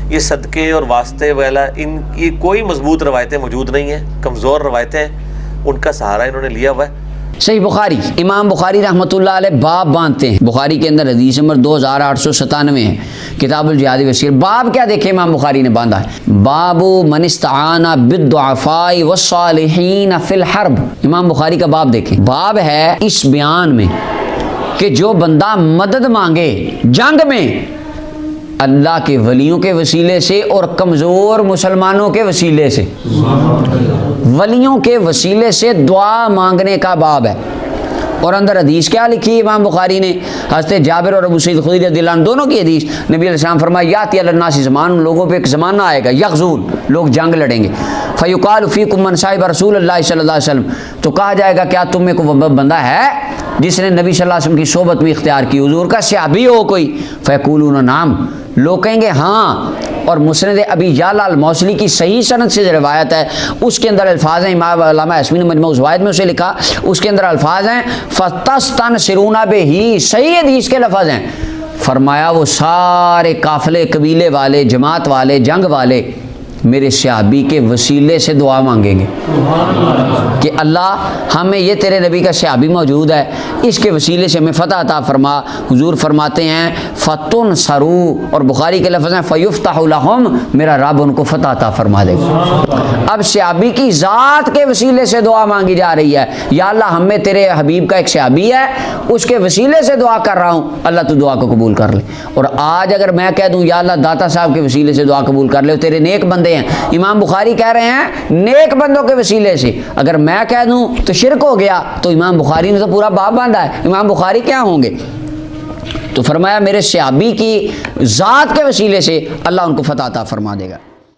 یہ صدقے اور واسطے وغیرہ ان کی کوئی مضبوط روایتیں موجود نہیں ہیں، کمزور روایتیں ہیں، ان کا سہارا انہوں نے لیا ہوا ہے۔ صحیح بخاری، امام بخاری رحمۃ اللہ علیہ باب باندھتے ہیں، بخاری کے اندر حدیث نمبر 2897 ہے، کتاب الجہاد وسیر۔ باب کیا دیکھیں امام بخاری نے باندھا ہے، باب من استعان بالضعفاء والصالحین فی الحرب۔ امام بخاری کا باب دیکھیں، باب ہے اس بیان میں کہ جو بندہ مدد مانگے جنگ میں اللہ کے ولیوں کے وسیلے سے اور کمزور مسلمانوں کے وسیلے سے، ولیوں کے وسیلے سے دعا مانگنے کا باب ہے۔ اور اندر حدیث کیا لکھی امام بخاری نے، حضرت جابر اور ابو سعید خدری رضی اللہ عنہ دونوں کی حدیث، نبی علیہ السلام فرمایا یاتی علی الناس زمان، لوگوں پہ ایک زمانہ آئے گا یغزون، لوگ جنگ لڑیں گے، فیقال فیکم من صاحب رسول اللہ صلی اللہ علیہ وسلم، تو کہا جائے گا کیا تم میں کوئی بندہ ہے جس نے نبی صلی اللہ علیہ وسلم کی صحبت میں اختیار کی، حضور کا صحابی ہو کوئی، فیقولون نعم، لوگ کہیں گے ہاں۔ اور مسند ابی یعلا الموصلی کی صحیح سند سے روایت ہے، اس کے اندر الفاظ ہیں، امام علامہ اسمی نے مجموع الزوائد میں اسے لکھا، اس کے اندر الفاظ ہیں فَتَسْتَنْصِرُونَ بِهِ، صحیح حدیث کے لفظ ہیں، فرمایا وہ سارے قافلے قبیلے والے جماعت والے جنگ والے میرے صحابی کے وسیلے سے دعا مانگیں گے کہ اللہ ہمیں یہ تیرے نبی کا صحابی موجود ہے، اس کے وسیلے سے ہمیں فتح عطا فرما۔ حضور فرماتے ہیں فَتُنْصَرُوا، اور بخاری کے لفظ ہیں فَيُفْتَحُ لَهُمْ، میرا رب ان کو فتح عطا فرما دے گا۔ اب صحابی کی ذات کے وسیلے سے دعا مانگی جا رہی ہے، یا اللہ ہمیں تیرے حبیب کا ایک صحابی ہے، اس کے وسیلے سے دعا کر رہا ہوں، اللہ تو دعا کو قبول کر لے۔ اور آج اگر میں کہہ دوں یا اللہ داتا صاحب کے وسیلے سے دعا قبول کر لے، تیرے نیک بندے ہیں، امام بخاری کہہ رہے ہیں نیک بندوں کے وسیلے سے، اگر میں کہہ دوں تو شرک ہو گیا، تو امام بخاری نے تو پورا باب باندھا ہے، امام بخاری کیا ہوں گے؟ تو فرمایا میرے صحابی کی ذات کے وسیلے سے اللہ ان کو فتح عطا فرما دے گا۔